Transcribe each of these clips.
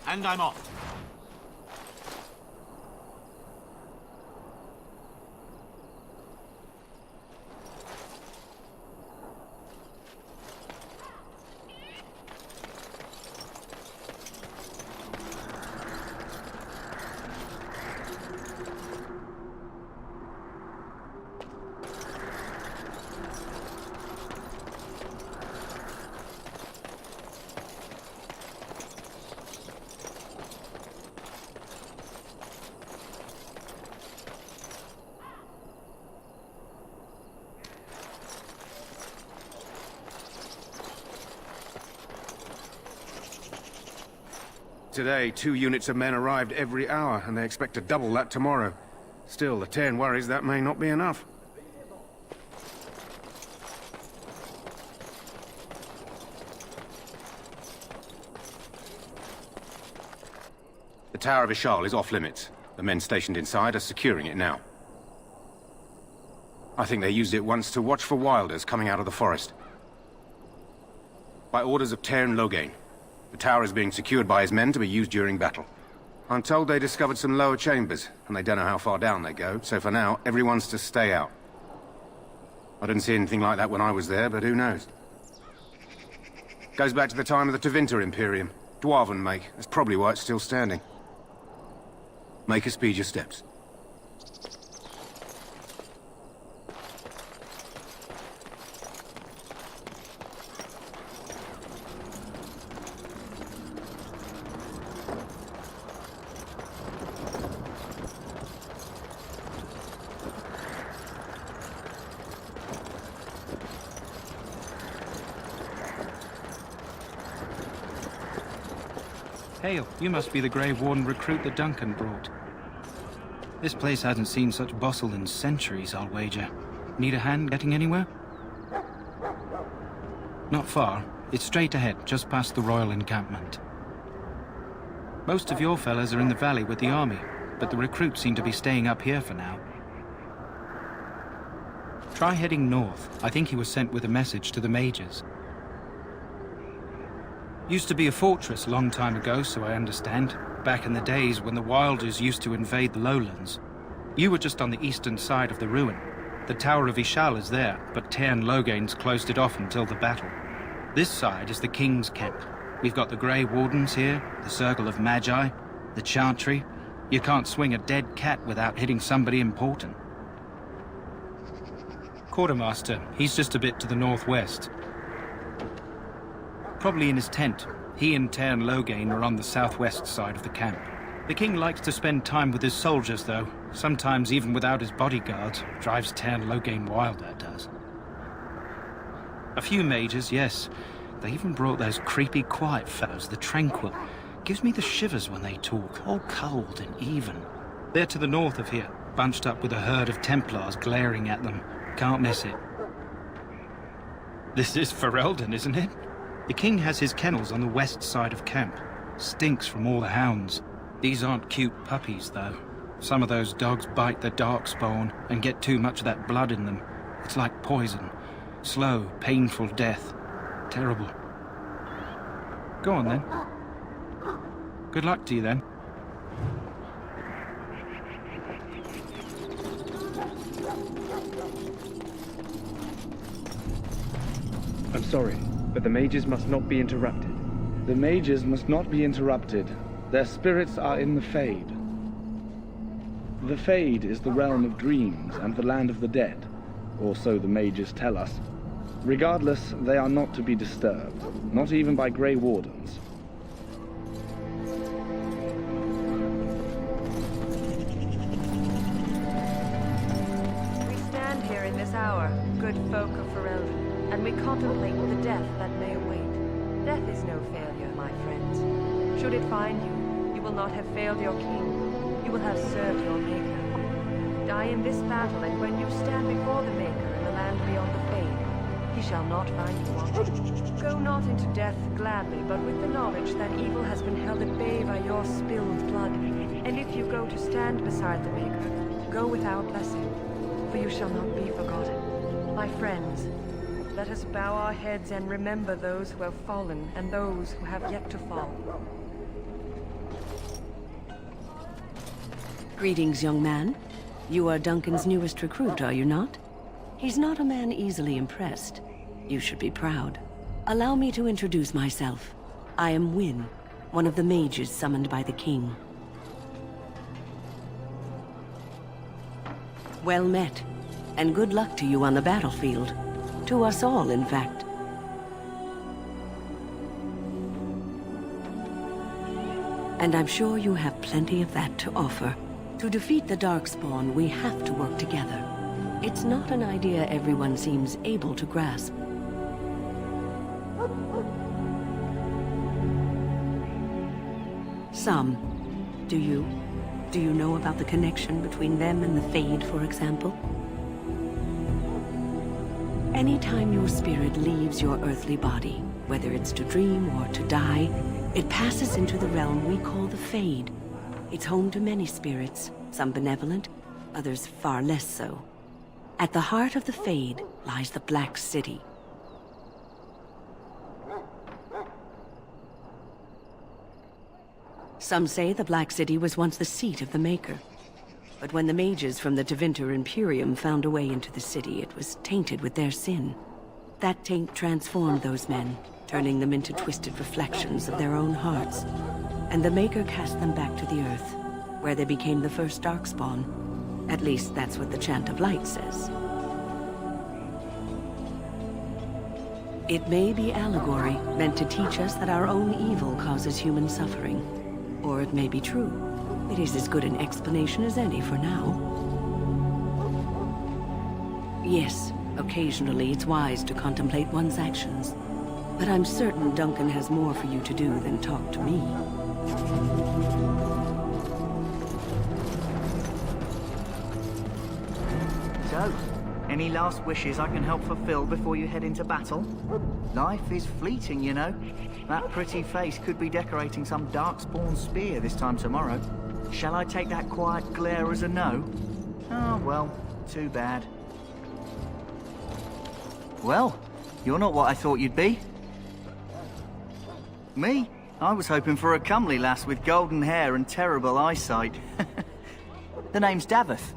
And I'm off. Today, 2 units of men arrived every hour, and they expect to double that tomorrow. Still, the Terran worries that may not be enough. The Tower of Ishal is off-limits. The men stationed inside are securing it now. I think they used it once to watch for wilders coming out of the forest. By orders of Terran Loghain. The tower is being secured by his men to be used during battle. I'm told they discovered some lower chambers, and they don't know how far down they go, so for now, everyone's to stay out. I didn't see anything like that when I was there, but who knows? Goes back to the time of the Tevinter Imperium. Dwarven make. That's probably why it's still standing. Make her speed your steps. Hail, you must be the Grey Warden recruit that Duncan brought. This place hasn't seen such bustle in centuries, I'll wager. Need a hand getting anywhere? Not far. It's straight ahead, just past the royal encampment. Most of your fellas are in the valley with the army, but the recruits seem to be staying up here for now. Try heading north. I think he was sent with a message to the mages. Used to be a fortress a long time ago, so I understand. Back in the days when the Wilders used to invade the lowlands. You were just on the eastern side of the ruin. The Tower of Ishal is there, but Terran Loghain's closed it off until the battle. This side is the King's camp. We've got the Grey Wardens here, the Circle of Magi, the Chantry. You can't swing a dead cat without hitting somebody important. Quartermaster, he's just a bit to the northwest. Probably in his tent. He and Terran Loghain are on the southwest side of the camp. The king likes to spend time with his soldiers, though. Sometimes even without his bodyguards. Drives Terran Loghain wild, that does. A few mages, yes. They even brought those creepy quiet fellows, the Tranquil. Gives me the shivers when they talk, all cold and even. They're to the north of here, bunched up with a herd of Templars glaring at them. Can't miss it. This is Ferelden, isn't it? The king has his kennels on the west side of camp. Stinks from all the hounds. These aren't cute puppies, though. Some of those dogs bite the darkspawn and get too much of that blood in them. It's like poison. Slow, painful death. Terrible. Go on, then. Good luck to you, then. I'm sorry, but the mages must not be interrupted. The mages must not be interrupted. Their spirits are in the Fade. The Fade is the realm of dreams and the land of the dead, or so the mages tell us. Regardless, they are not to be disturbed, not even by Grey Wardens. We stand here in this hour, good folk of Ferelden, and we contemplate the death that may await. Death is no failure, my friends. Should it find you, you will not have failed your king. You will have served your Maker. Die in this battle, and when you stand before the Maker in the land beyond the Fade, he shall not find you wanting. Go not into death gladly, but with the knowledge that evil has been held at bay by your spilled blood. And if you go to stand beside the Maker, go without blessing, for you shall not be forgotten. My friends, let us bow our heads and remember those who have fallen and those who have yet to fall. Greetings, young man. You are Duncan's newest recruit, are you not? He's not a man easily impressed. You should be proud. Allow me to introduce myself. I am Wynne, one of the mages summoned by the king. Well met, and good luck to you on the battlefield. To us all, in fact. And I'm sure you have plenty of that to offer. To defeat the Darkspawn, we have to work together. It's not an idea everyone seems able to grasp. Some. Do you? Do you know about the connection between them and the Fade, for example? Anytime your spirit leaves your earthly body, whether it's to dream or to die, it passes into the realm we call the Fade. It's home to many spirits, some benevolent, others far less so. At the heart of the Fade lies the Black City. Some say the Black City was once the seat of the Maker. But when the mages from the Tevinter Imperium found a way into the city, it was tainted with their sin. That taint transformed those men, turning them into twisted reflections of their own hearts. And the Maker cast them back to the Earth, where they became the first Darkspawn. At least that's what the Chant of Light says. It may be allegory, meant to teach us that our own evil causes human suffering. Or it may be true. It is as good an explanation as any for now. Yes, occasionally it's wise to contemplate one's actions. But I'm certain Duncan has more for you to do than talk to me. So, any last wishes I can help fulfill before you head into battle? Life is fleeting, you know. That pretty face could be decorating some Darkspawn spear this time tomorrow. Shall I take that quiet glare as a no? Oh, well, too bad. Well, you're not what I thought you'd be. Me? I was hoping for a comely lass with golden hair and terrible eyesight. The name's Davith.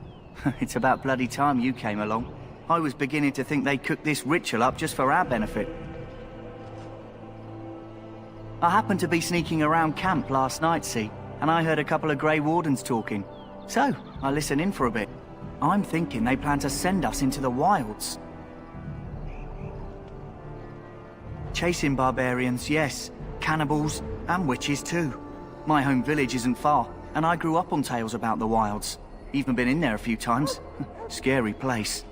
It's about bloody time you came along. I was beginning to think they cooked this ritual up just for our benefit. I happened to be sneaking around camp last night, see? And I heard a couple of Grey Wardens talking. So, I listened in for a bit. I'm thinking they plan to send us into the wilds. Chasing barbarians, yes. Cannibals, and witches too. My home village isn't far, and I grew up on tales about the wilds. Even been in there a few times. Scary place.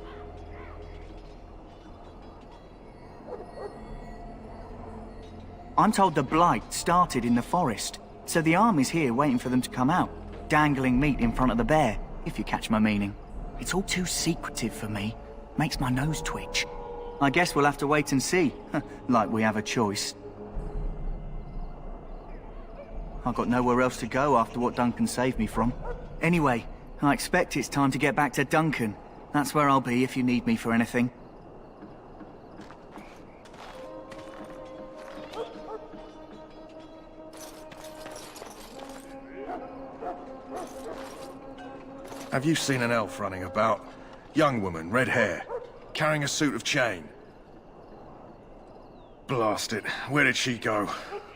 I'm told the Blight started in the forest. So the army's here waiting for them to come out, dangling meat in front of the bear, if you catch my meaning. It's all too secretive for me. Makes my nose twitch. I guess we'll have to wait and see, like we have a choice. I've got nowhere else to go after what Duncan saved me from. Anyway, I expect it's time to get back to Duncan. That's where I'll be if you need me for anything. Have you seen an elf running about? Young woman, red hair, carrying a suit of chain. Blast it, where did she go?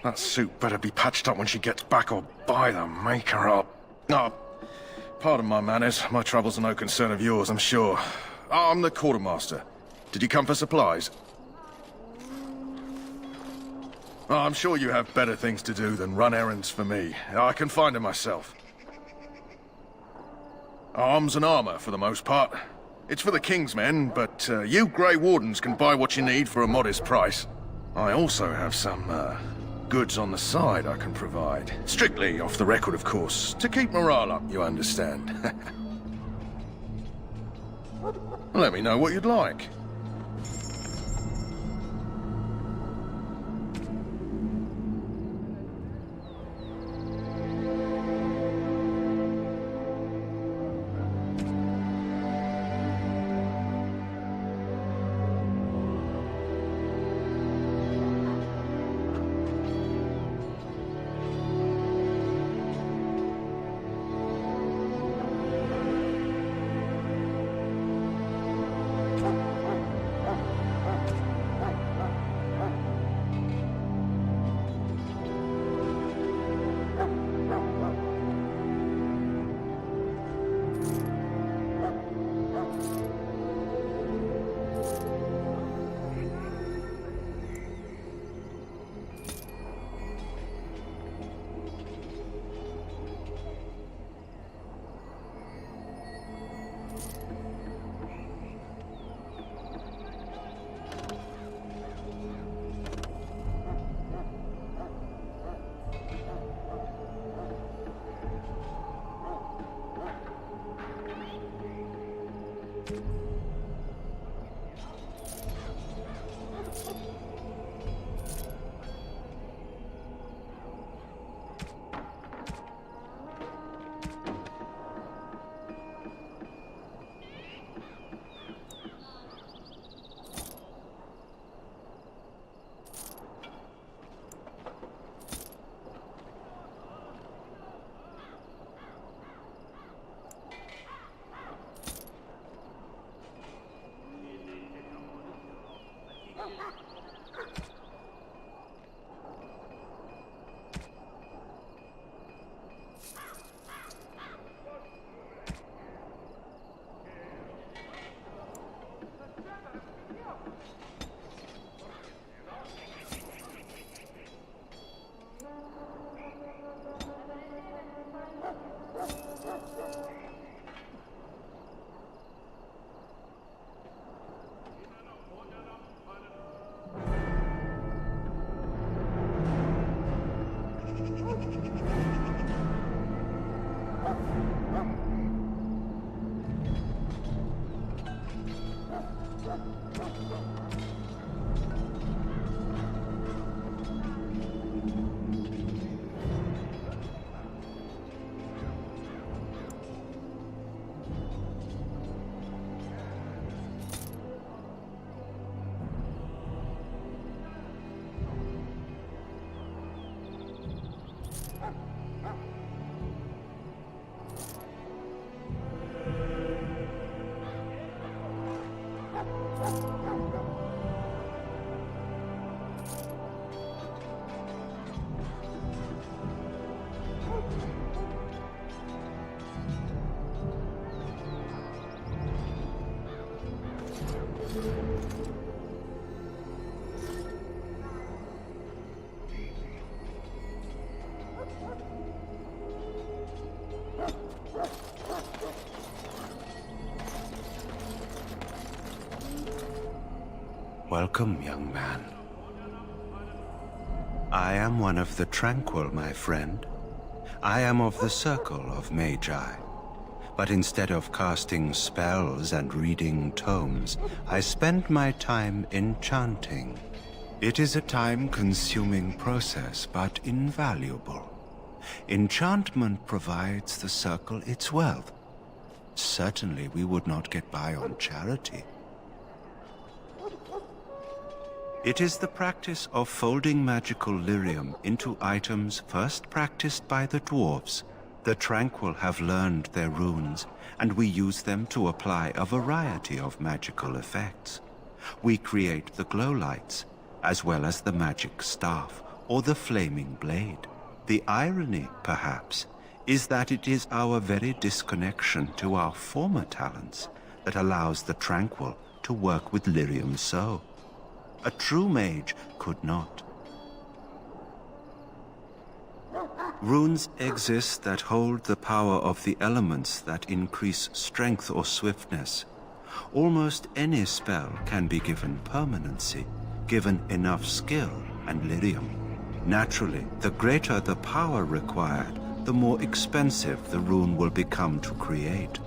That suit better be patched up when she gets back or by the Maker up. Oh, pardon my manners, my troubles are no concern of yours, I'm sure. I'm the quartermaster. Did you come for supplies? Oh, I'm sure you have better things to do than run errands for me. I can find them myself. Arms and armor, for the most part. It's for the King's men, but you Grey Wardens can buy what you need for a modest price. I also have some, goods on the side I can provide. Strictly off the record, of course. To keep morale up, you understand. Let me know what you'd like. Welcome, young man. I am one of the tranquil, my friend. I am of the circle of Magi. But instead of casting spells and reading tomes, I spend my time enchanting. It is a time-consuming process, but invaluable. Enchantment provides the circle its wealth. Certainly we would not get by on charity. It is the practice of folding magical lyrium into items first practiced by the dwarves. The Tranquil have learned their runes, and we use them to apply a variety of magical effects. We create the glow lights, as well as the magic staff or the flaming blade. The irony, perhaps, is that it is our very disconnection to our former talents that allows the Tranquil to work with lyrium so. A true mage could not. Runes exist that hold the power of the elements that increase strength or swiftness. Almost any spell can be given permanency, given enough skill and lyrium. Naturally, the greater the power required, the more expensive the rune will become to create.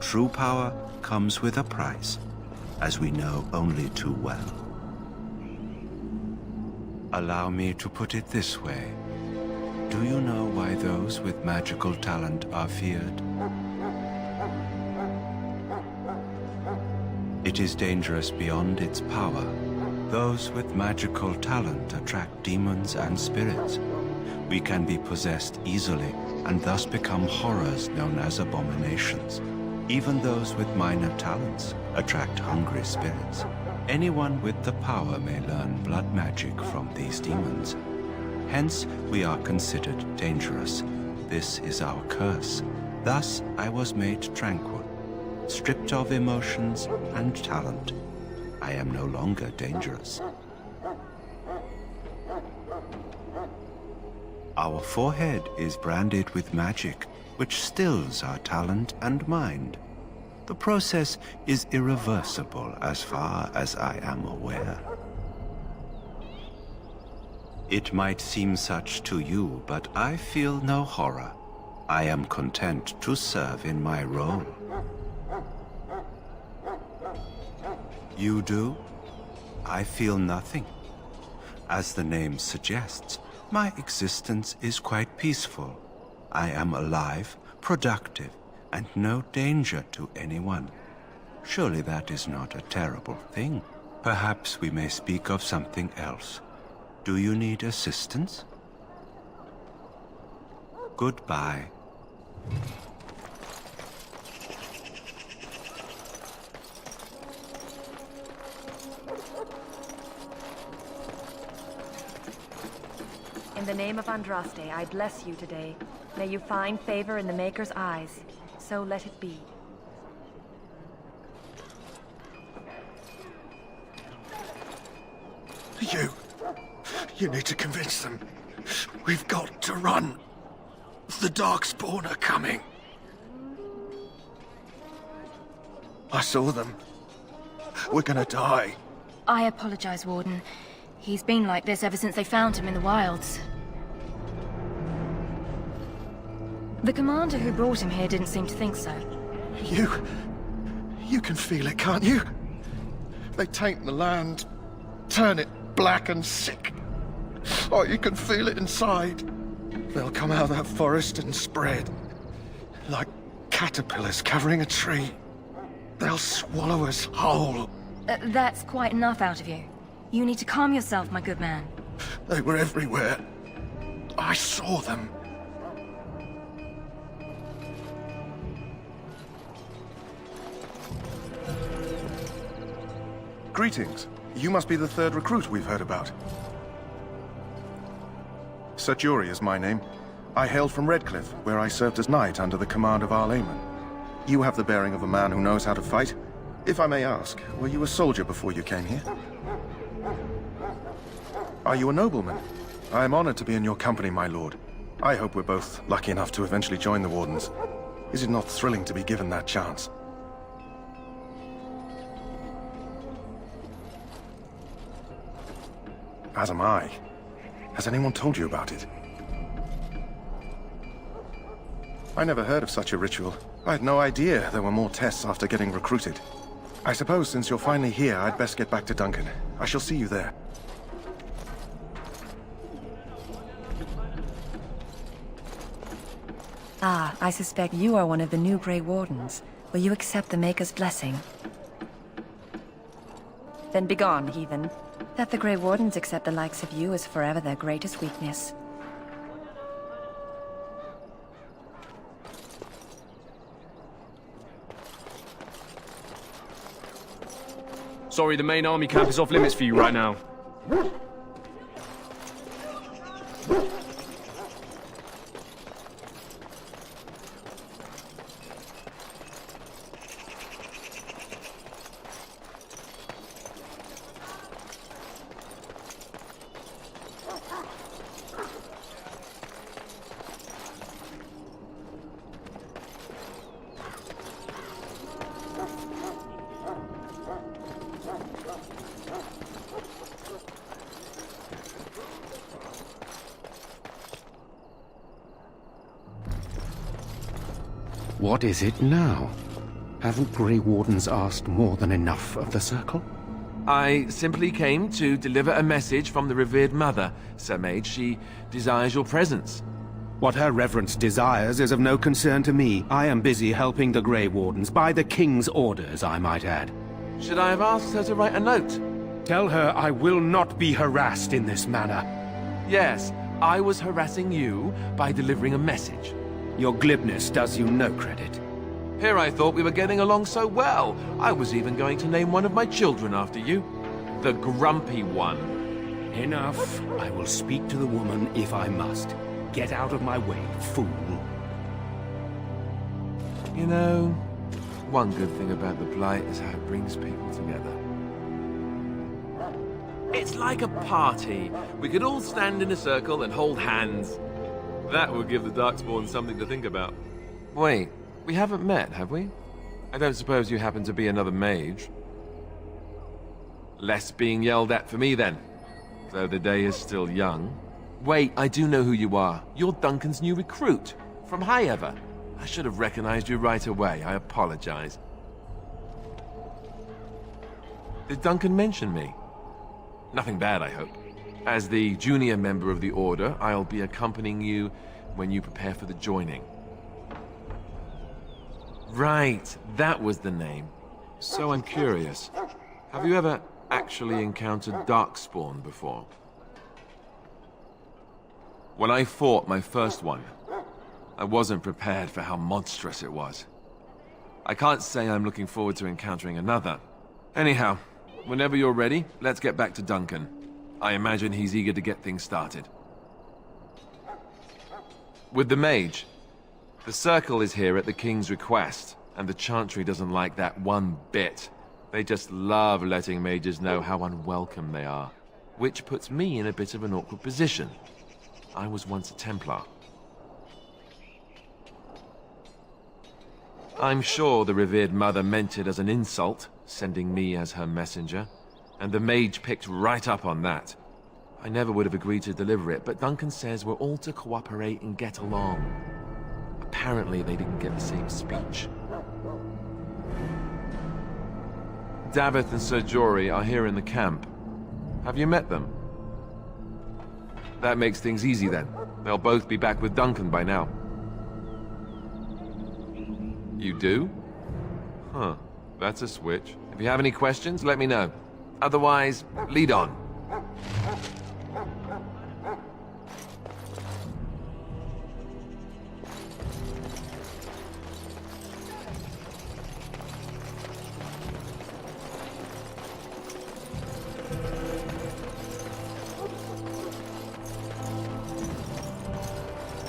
True power comes with a price, as we know only too well. Allow me to put it this way. Do you know why those with magical talent are feared? It is dangerous beyond its power. Those with magical talent attract demons and spirits. We can be possessed easily and thus become horrors known as abominations. Even those with minor talents attract hungry spirits. Anyone with the power may learn blood magic from these demons. Hence, we are considered dangerous. This is our curse. Thus, I was made tranquil, stripped of emotions and talent. I am no longer dangerous. Our forehead is branded with magic, which stills our talent and mind. The process is irreversible as far as I am aware. It might seem such to you, but I feel no horror. I am content to serve in my role. You do? I feel nothing. As the name suggests, my existence is quite peaceful. I am alive, productive, and no danger to anyone. Surely that is not a terrible thing. Perhaps we may speak of something else. Do you need assistance? Goodbye. In the name of Andraste, I bless you today. May you find favor in the Maker's eyes. So let it be. You need to convince them. We've got to run. The Darkspawn are coming. I saw them. We're gonna die. I apologize, Warden. He's been like this ever since they found him in the wilds. The commander who brought him here didn't seem to think so. You can feel it, can't you? They taint the land, turn it black and sick. Oh, you can feel it inside. They'll come out of that forest and spread. Like caterpillars covering a tree. They'll swallow us whole. That's quite enough out of you. You need to calm yourself, my good man. They were everywhere. I saw them. Greetings. You must be the third recruit we've heard about. Sajuri is my name. I hail from Redcliffe, where I served as knight under the command of Arl Eamon. You have the bearing of a man who knows how to fight. If I may ask, were you a soldier before you came here? Are you a nobleman? I am honored to be in your company, my lord. I hope we're both lucky enough to eventually join the Wardens. Is it not thrilling to be given that chance? As am I. Has anyone told you about it? I never heard of such a ritual. I had no idea there were more tests after getting recruited. I suppose since you're finally here, I'd best get back to Duncan. I shall see you there. Ah, I suspect you are one of the new Grey Wardens. Will you accept the Maker's blessing? Then begone, heathen. That the Grey Wardens accept the likes of you is forever their greatest weakness. Sorry, the main army camp is off limits for you right now. What is it now? Haven't Grey Wardens asked more than enough of the Circle? I simply came to deliver a message from the revered mother, Sir Mage. She desires your presence. What her reverence desires is of no concern to me. I am busy helping the Grey Wardens, by the King's orders, I might add. Should I have asked her to write a note? Tell her I will not be harassed in this manner. Yes, I was harassing you by delivering a message. Your glibness does you no credit. Here I thought we were getting along so well. I was even going to name one of my children after you. The Grumpy One. Enough. I will speak to the woman if I must. Get out of my way, fool. You know, one good thing about the Blight is how it brings people together. It's like a party. We could all stand in a circle and hold hands. That would give the Darkspawn something to think about. Wait, we haven't met, have we? I don't suppose you happen to be another mage. Less being yelled at for me, then. Though the day is still young. Wait, I do know who you are. You're Duncan's new recruit. From Highever. I should have recognized you right away. I apologize. Did Duncan mention me? Nothing bad, I hope. As the junior member of the Order, I'll be accompanying you when you prepare for the joining. Right, that was the name. So I'm curious. Have you ever actually encountered Darkspawn before? When I fought my first one, I wasn't prepared for how monstrous it was. I can't say I'm looking forward to encountering another. Anyhow, whenever you're ready, let's get back to Duncan. I imagine he's eager to get things started. With the mage, the Circle is here at the King's request, and the Chantry doesn't like that one bit. They just love letting mages know how unwelcome they are, which puts me in a bit of an awkward position. I was once a Templar. I'm sure the revered mother meant it as an insult, sending me as her messenger, and the mage picked right up on that. I never would have agreed to deliver it, but Duncan says we're all to cooperate and get along. Apparently they didn't get the same speech. Davith and Sir Jory are here in the camp. Have you met them? That makes things easy then. They'll both be back with Duncan by now. You do? Huh. That's a switch. If you have any questions, let me know. Otherwise, lead on.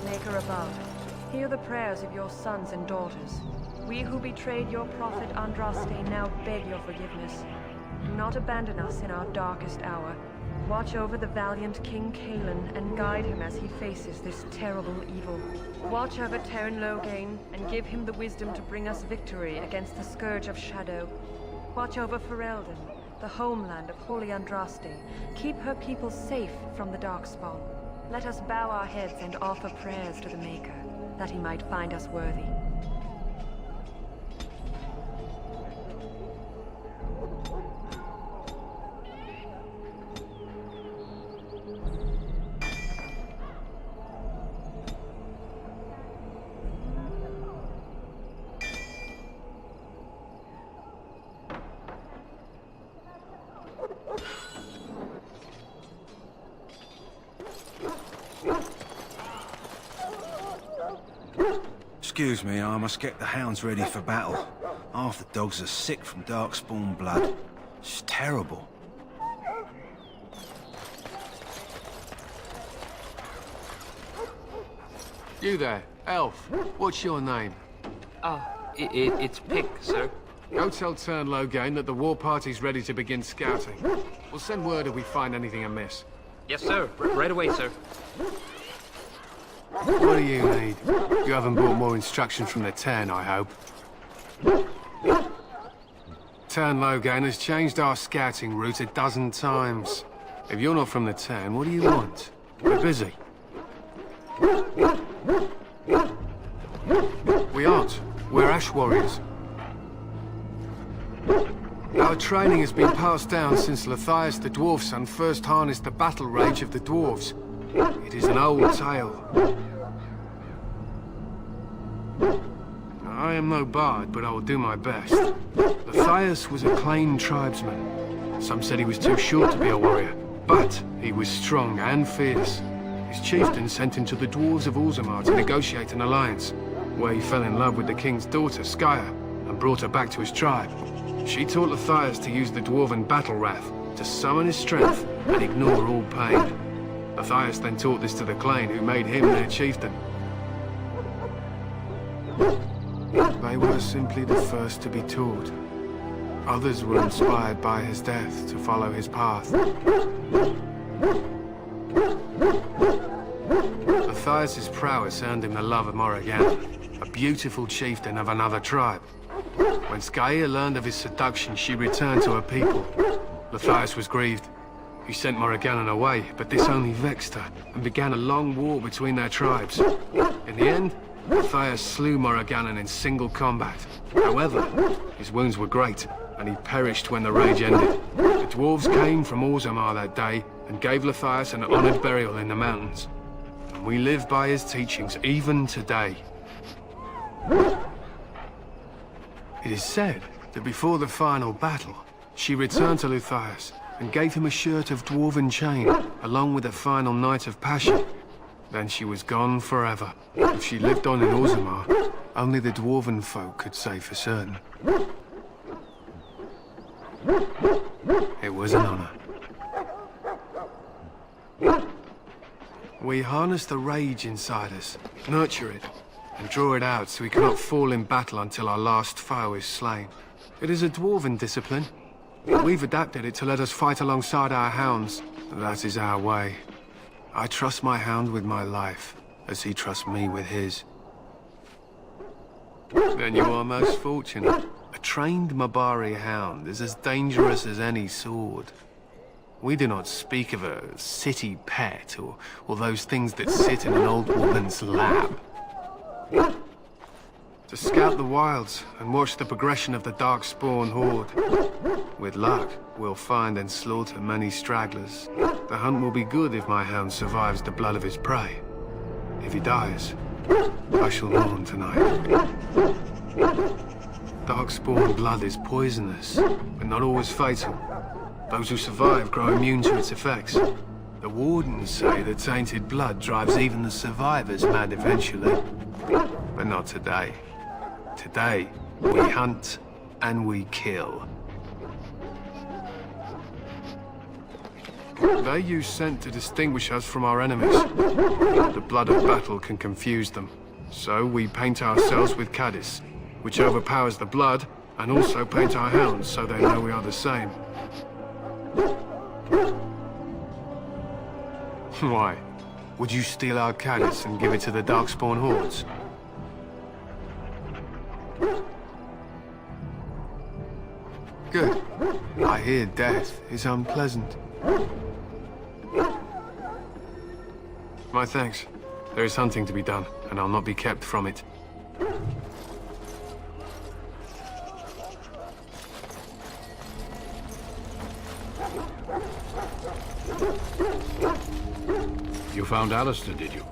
Maker above, hear the prayers of your sons and daughters. We who betrayed your prophet Andraste now beg your forgiveness. Do not abandon us in our darkest hour. Watch over the valiant King Cousland and guide him as he faces this terrible evil. Watch over Teyrn Loghain and give him the wisdom to bring us victory against the Scourge of Shadow. Watch over Ferelden, the homeland of Holy Andraste. Keep her people safe from the Darkspawn. Let us bow our heads and offer prayers to the Maker, that he might find us worthy. Excuse me, I must get the hounds ready for battle. Half the dogs are sick from Darkspawn blood. It's terrible. You there, elf. What's your name? It's Pick, sir. Go tell Teyrn Loghain that the war party's ready to begin scouting. We'll send word if we find anything amiss. Yes, sir. Right away, sir. What do you need? You haven't brought more instruction from the Teyrn, I hope. Teyrn Loghain has changed our scouting route 12 times. If you're not from the Teyrn, what do you want? We're busy. We aren't. We're Ash Warriors. Our training has been passed down since Lathias the Dwarf Son first harnessed the battle rage of the dwarves. It is an old tale. I am no bard, but I will do my best. Lathias was a claimed tribesman. Some said he was too short to be a warrior, but he was strong and fierce. His chieftain sent him to the dwarves of Orzammar to negotiate an alliance, where he fell in love with the king's daughter, Skya, and brought her back to his tribe. She taught Lathias to use the dwarven battle wrath to summon his strength and ignore all pain. Lathias then taught this to the Clane, who made him their chieftain. They were simply the first to be taught. Others were inspired by his death to follow his path. Lathias' prowess earned him the love of Morrigan, a beautiful chieftain of another tribe. When Skya learned of his seduction, she returned to her people. Lathias was grieved. He sent Morrigan away, but this only vexed her, and began a long war between their tribes. In the end, Matthias slew Morriganon in single combat. However, his wounds were great, and he perished when the rage ended. The dwarves came from Orzammar that day and gave Matthias an honored burial in the mountains. And we live by his teachings even today. It is said that before the final battle, she returned to Matthias and gave him a shirt of dwarven chain, along with a final night of passion. Then she was gone forever. If she lived on in Orzammar, only the dwarven folk could say for certain. It was an honor. We harness the rage inside us, nurture it, and draw it out so we cannot fall in battle until our last foe is slain. It is a dwarven discipline. We've adapted it to let us fight alongside our hounds. That is our way. I trust my hound with my life, as he trusts me with his. Then you are most fortunate. A trained Mabari hound is as dangerous as any sword. We do not speak of a city pet, or those things that sit in an old woman's lap. To scout the wilds and watch the progression of the Darkspawn horde. With luck, we'll find and slaughter many stragglers. The hunt will be good if my hound survives the blood of his prey. If he dies, I shall mourn tonight. Darkspawn blood is poisonous, but not always fatal. Those who survive grow immune to its effects. The wardens say that tainted blood drives even the survivors mad eventually. But not today. Today, we hunt and we kill. They use scent to distinguish us from our enemies. The blood of battle can confuse them. So we paint ourselves with caddis, which overpowers the blood, and also paint our hounds so they know we are the same. Why? Would you steal our caddis and give it to the Darkspawn hordes? Good. I hear death is unpleasant. My thanks. There is hunting to be done, and I'll not be kept from it. You found Alistair, did you?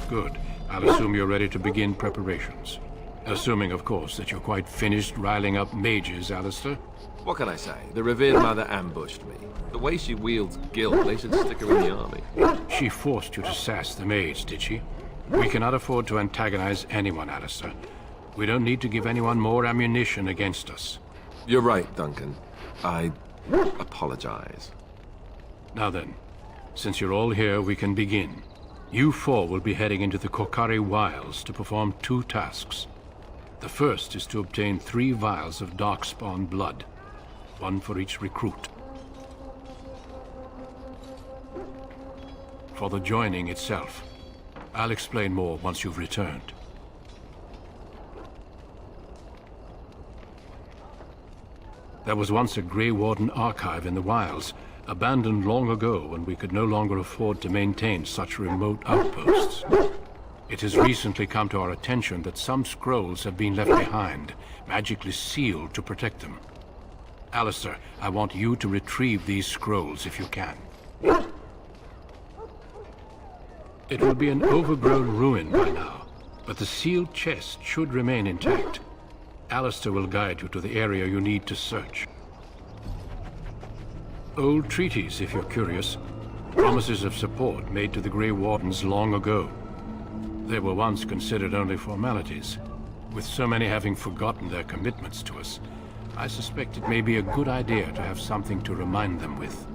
Good. I'll assume you're ready to begin preparations. Assuming, of course, that you're quite finished riling up mages, Alistair. What can I say? The revered mother ambushed me. The way she wields guilt, they should stick her in the army. She forced you to sass the mage, did she? We cannot afford to antagonize anyone, Alistair. We don't need to give anyone more ammunition against us. You're right, Duncan. I apologize. Now then, since you're all here, we can begin. You four will be heading into the Kokari Wilds to perform 2 tasks. The first is to obtain 3 vials of Darkspawn blood, 1 for each recruit. For the joining itself, I'll explain more once you've returned. There was once a Grey Warden archive in the wilds, abandoned long ago when we could no longer afford to maintain such remote outposts. It has recently come to our attention that some scrolls have been left behind, magically sealed to protect them. Alistair, I want you to retrieve these scrolls if you can. It will be an overgrown ruin by now, but the sealed chest should remain intact. Alistair will guide you to the area you need to search. Old treaties, if you're curious. Promises of support made to the Grey Wardens long ago. They were once considered only formalities. With so many having forgotten their commitments to us, I suspect it may be a good idea to have something to remind them with.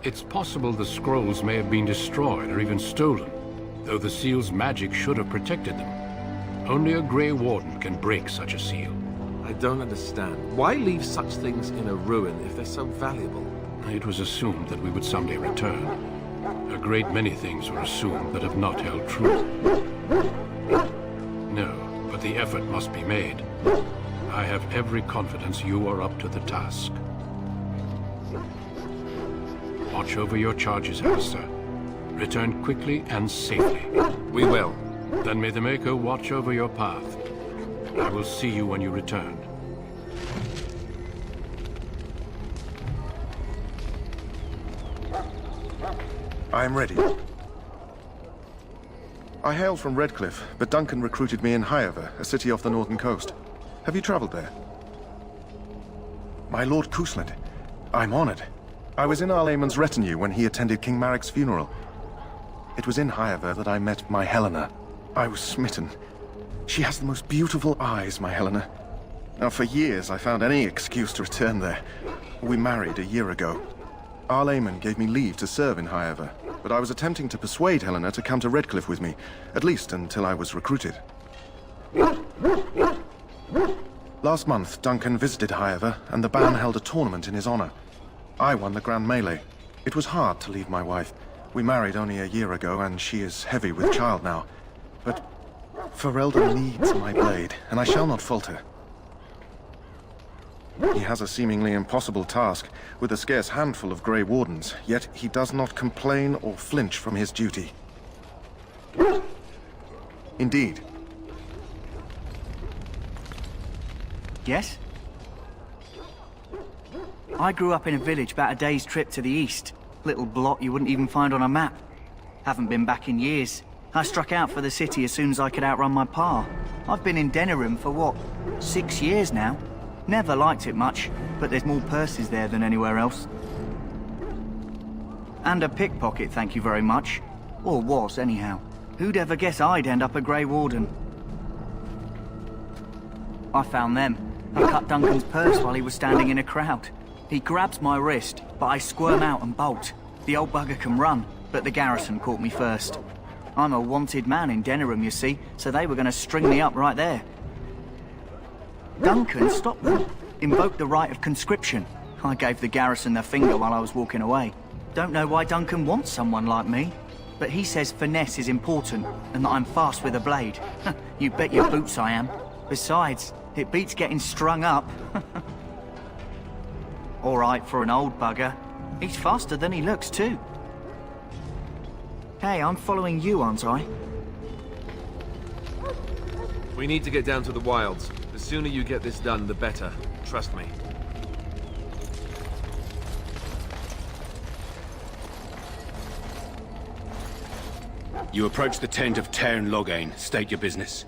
It's possible the scrolls may have been destroyed or even stolen, though the seal's magic should have protected them. Only a Grey Warden can break such a seal. I don't understand. Why leave such things in a ruin if they're so valuable? It was assumed that we would someday return. A great many things were assumed that have not held true. No, but the effort must be made. I have every confidence you are up to the task. Watch over your charges, Alistair. Return quickly and safely. We will. Then may the Maker watch over your path. I will see you when you return. I am ready. I hail from Redcliffe, but Duncan recruited me in Highover, a city off the northern coast. Have you traveled there? My Lord Cousland, I'm honored. I was in Arlayman's retinue when he attended King Maric's funeral. It was in Highover that I met my Helena. I was smitten. She has the most beautiful eyes, my Helena. Now, for years, I found any excuse to return there. We married a year ago. Arlayman gave me leave to serve in Highover, but I was attempting to persuade Helena to come to Redcliffe with me, at least until I was recruited. Last month, Duncan visited Highover, and the band held a tournament in his honor. I won the Grand Melee. It was hard to leave my wife. We married only a year ago, and she is heavy with child now. But Ferelden needs my blade, and I shall not falter. He has a seemingly impossible task, with a scarce handful of Grey Wardens, yet he does not complain or flinch from his duty. Indeed. Yes? I grew up in a village about a day's trip to the east. Little blot you wouldn't even find on a map. Haven't been back in years. I struck out for the city as soon as I could outrun my pa. I've been in Denerim for what, 6 years now? Never liked it much, but there's more purses there than anywhere else. And a pickpocket, thank you very much. Or was, anyhow. Who'd ever guess I'd end up a Grey Warden? I found them. I cut Duncan's purse while he was standing in a crowd. He grabs my wrist, but I squirm out and bolt. The old bugger can run, but the garrison caught me first. I'm a wanted man in Denerim, you see, so they were going to string me up right there. Duncan stopped them, invoked the right of conscription. I gave the garrison the finger while I was walking away. Don't know why Duncan wants someone like me, but he says finesse is important and that I'm fast with a blade. You bet your boots I am. Besides, it beats getting strung up. All right for an old bugger. He's faster than he looks too. Hey, I'm following you, aren't I? We need to get down to the wilds. The sooner you get this done, the better. Trust me. You approach the tent of Tairn Loghain. State your business.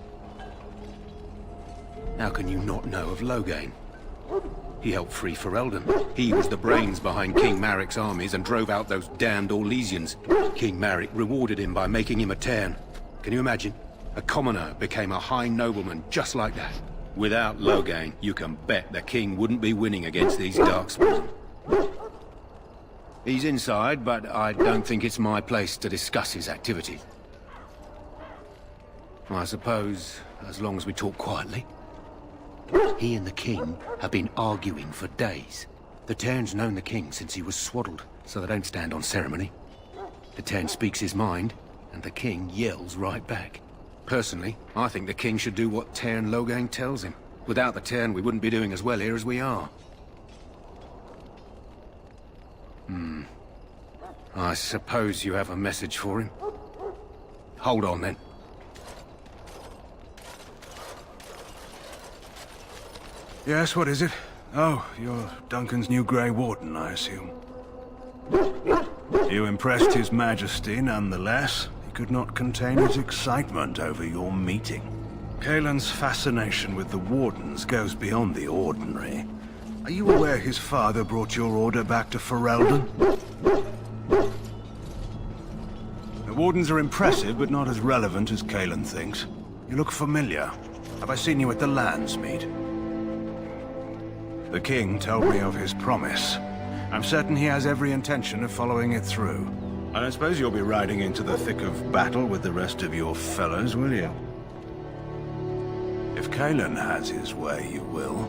How can you not know of Loghain? He helped free Ferelden. He was the brains behind King Maric's armies and drove out those damned Orlesians. King Maric rewarded him by making him a Tairn. Can you imagine? A commoner became a high nobleman just like that. Without Loghain, you can bet the king wouldn't be winning against these darkspawn. He's inside, but I don't think it's my place to discuss his activity. I suppose, as long as we talk quietly. He and the king have been arguing for days. The Tairn's known the king since he was swaddled, so they don't stand on ceremony. The Tairn speaks his mind, and the king yells right back. Personally, I think the king should do what Tairn Loghain tells him. Without the Tairn, we wouldn't be doing as well here as we are. I suppose you have a message for him. Hold on, then. Yes, what is it? Oh, you're Duncan's new Grey Warden, I assume. You impressed His Majesty, nonetheless. He could not contain his excitement over your meeting. Caelan's fascination with the Wardens goes beyond the ordinary. Are you aware his father brought your order back to Ferelden? The Wardens are impressive, but not as relevant as Caelan thinks. You look familiar. Have I seen you at the Landsmeet? The king told me of his promise. I'm certain he has every intention of following it through. I don't suppose you'll be riding into the thick of battle with the rest of your fellows, will you? If Caelan has his way, you will.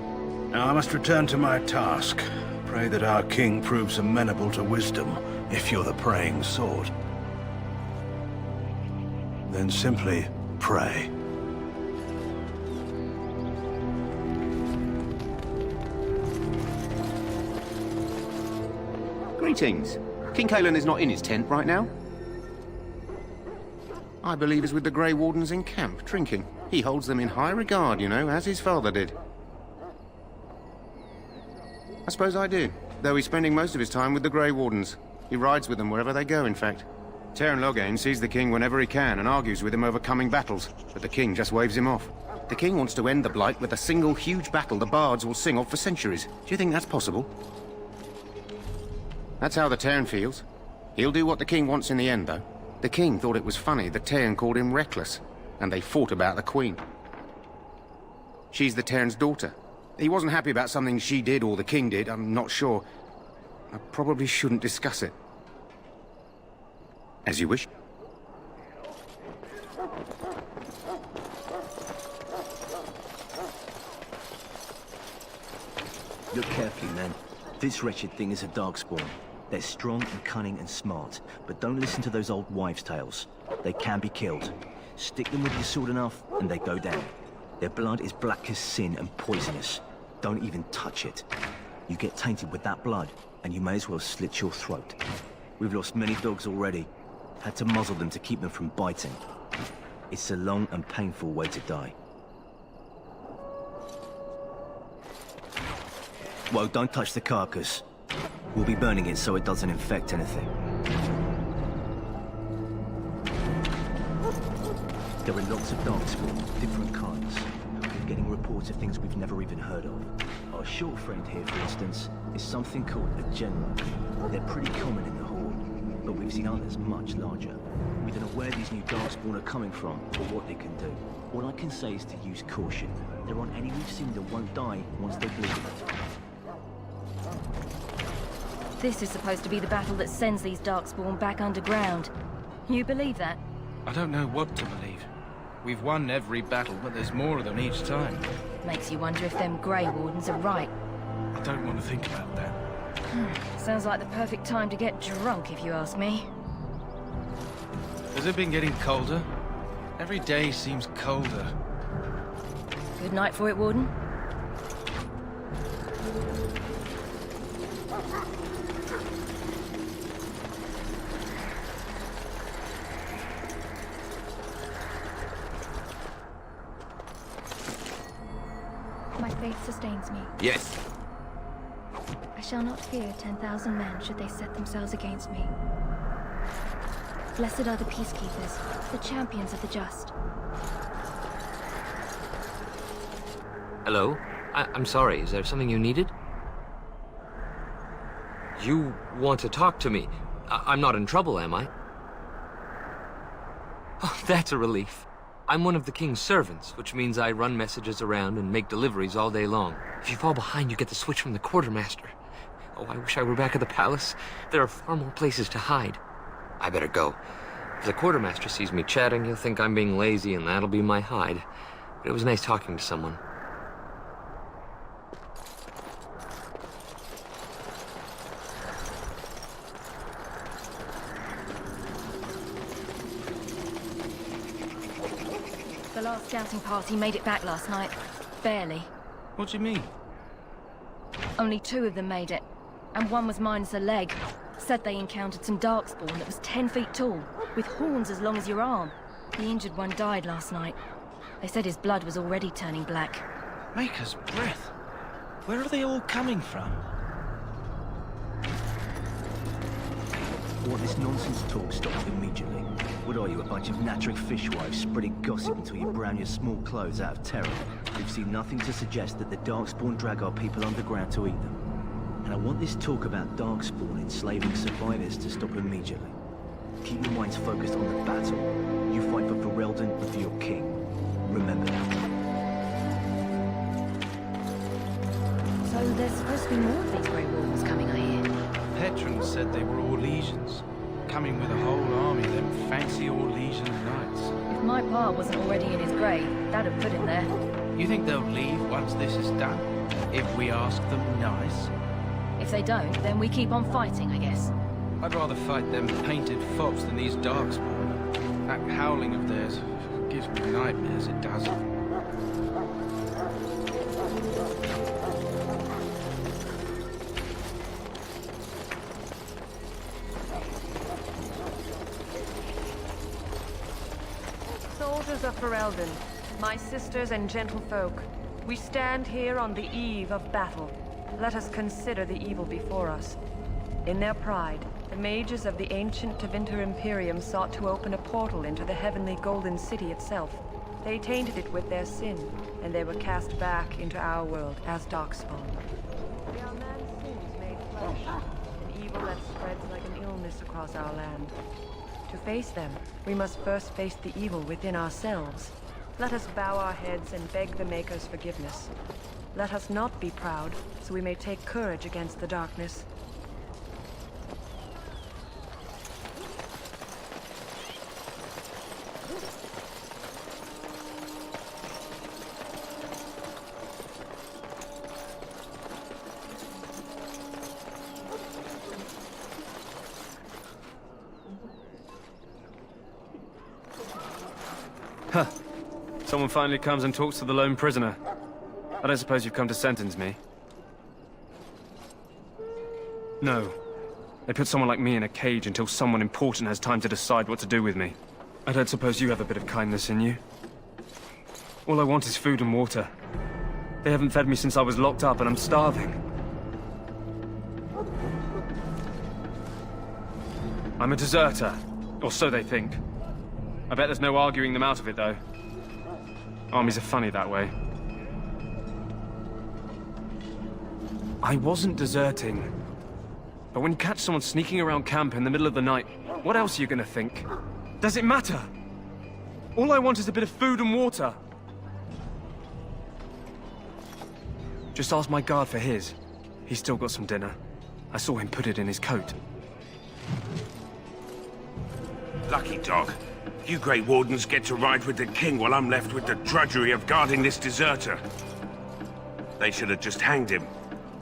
Now I must return to my task. Pray that our king proves amenable to wisdom, if you're the praying sort. Then simply pray. Greetings. King Caelan is not in his tent right now? I believe he's with the Grey Wardens in camp, drinking. He holds them in high regard, you know, as his father did. I suppose I do, though he's spending most of his time with the Grey Wardens. He rides with them wherever they go, in fact. Teyrn Loghain sees the king whenever he can and argues with him over coming battles, but the king just waves him off. The king wants to end the Blight with a single huge battle the bards will sing of for centuries. Do you think that's possible? That's how the Teyrn feels. He'll do what the king wants in the end, though. The king thought it was funny that Teyrn called him reckless, and they fought about the queen. She's the Teyrn's daughter. He wasn't happy about something she did or the king did, I'm not sure. I probably shouldn't discuss it. As you wish. Look carefully, men. This wretched thing is a darkspawn. They're strong and cunning and smart, but don't listen to those old wives' tales. They can be killed. Stick them with your sword enough, and they go down. Their blood is black as sin and poisonous. Don't even touch it. You get tainted with that blood, and you may as well slit your throat. We've lost many dogs already. Had to muzzle them to keep them from biting. It's a long and painful way to die. Well, don't touch the carcass. We'll be burning it so it doesn't infect anything. There are lots of darkspawn, different kinds. We're getting reports of things we've never even heard of. Our short friend here, for instance, is something called a general. They're pretty common in the Horde, but we've seen others much larger. We don't know where these new darkspawn are coming from, or what they can do. All I can say is to use caution. There aren't any we've seen that won't die once they bleed. This is supposed to be the battle that sends these darkspawn back underground. You believe that? I don't know what to believe. We've won every battle, but there's more of them each time. Makes you wonder if them Grey Wardens are right. I don't want to think about that. Sounds like the perfect time to get drunk, if you ask me. Has it been getting colder? Every day seems colder. Good night for it, Warden. My faith sustains me. Yes. I shall not fear 10,000 men should they set themselves against me. Blessed are the peacekeepers, the champions of the just. Hello? I'm sorry, is there something you needed? You want to talk to me? I'm not in trouble, am I? Oh, that's a relief. I'm one of the king's servants, which means I run messages around and make deliveries all day long. If you fall behind, you get the switch from the quartermaster. Oh, I wish I were back at the palace. There are far more places to hide. I better go. If the quartermaster sees me chatting, he'll think I'm being lazy, and that'll be my hide. But it was nice talking to someone. The last scouting party made it back last night. Barely. What do you mean? Only 2 of them made it. And one was minus a leg. Said they encountered some darkspawn that was 10 feet tall, with horns as long as your arm. The injured one died last night. They said his blood was already turning black. Maker's breath. Where are they all coming from? Want this nonsense talk stopped immediately. What are you, a bunch of nattering fishwives spreading gossip until you brown your small clothes out of terror? We've seen nothing to suggest that the Darkspawn drag our people underground to eat them. And I want this talk about Darkspawn enslaving survivors to stop immediately. Keep your minds focused on the battle. You fight for Ferelden and for your king. Remember that. So there's supposed to be more of these Grey Wardens coming, I hear. Petron said they were Orlesians, coming with a whole army of them fancy Orlesian knights. If my pa wasn't already in his grave, that'd put him there. You think they'll leave once this is done? If we ask them nice? If they don't, then we keep on fighting, I guess. I'd rather fight them painted fops than these darkspawn. That howling of theirs gives me nightmares, it does. Sons of Ferelden, my sisters and gentlefolk, we stand here on the eve of battle. Let us consider the evil before us. In their pride, the mages of the ancient Tevinter Imperium sought to open a portal into the heavenly Golden City itself. They tainted it with their sin, and they were cast back into our world as darkspawn. They are man's sins made flesh, an evil that spreads like an illness across our land. To face them, we must first face the evil within ourselves. Let us bow our heads and beg the Maker's forgiveness. Let us not be proud, so we may take courage against the darkness. Huh. Someone finally comes and talks to the lone prisoner. I don't suppose you've come to sentence me? No. They put someone like me in a cage until someone important has time to decide what to do with me. I don't suppose you have a bit of kindness in you? All I want is food and water. They haven't fed me since I was locked up and I'm starving. I'm a deserter, or so they think. I bet there's no arguing them out of it, though. Armies are funny that way. I wasn't deserting. But when you catch someone sneaking around camp in the middle of the night, what else are you gonna think? Does it matter? All I want is a bit of food and water. Just ask my guard for his. He's still got some dinner. I saw him put it in his coat. Lucky dog. You Grey Wardens get to ride with the king while I'm left with the drudgery of guarding this deserter. They should have just hanged him.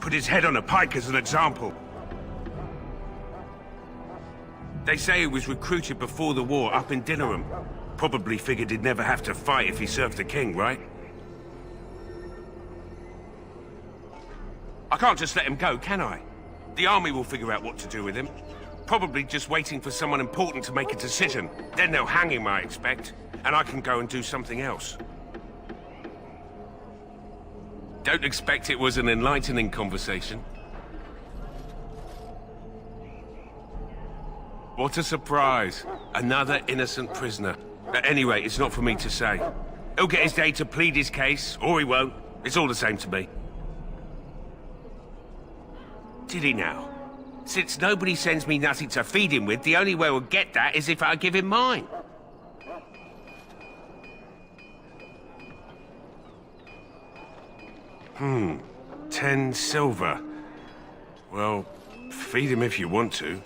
Put his head on a pike as an example. They say he was recruited before the war up in Dinnerham. Probably figured he'd never have to fight if he served the king, right? I can't just let him go, can I? The army will figure out what to do with him. Probably just waiting for someone important to make a decision. Then they'll hang him, I expect. And I can go and do something else. Don't expect it was an enlightening conversation. What a surprise. Another innocent prisoner. At any rate, it's not for me to say. He'll get his day to plead his case, or he won't. It's all the same to me. Did he now? Since nobody sends me nothing to feed him with, the only way we'll get that is if I give him mine. 10 silver. Well, feed him if you want to.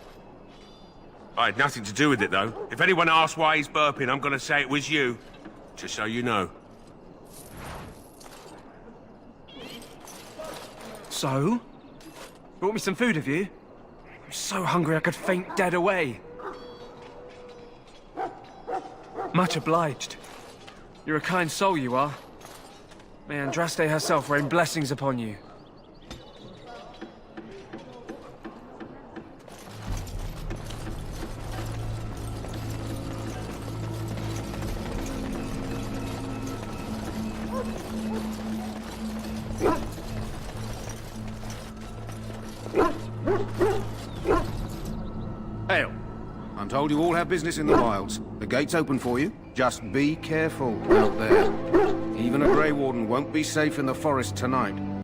I had nothing to do with it, though. If anyone asks why he's burping, I'm gonna say it was you. Just so you know. So? Brought me some food, have you? I'm so hungry I could faint dead away. Much obliged. You're a kind soul, you are. May Andraste herself rain blessings upon you. Hail. I'm told you all have business in the wilds. The gate's open for you. Just be careful out there. Even a Grey Warden won't be safe in the forest tonight.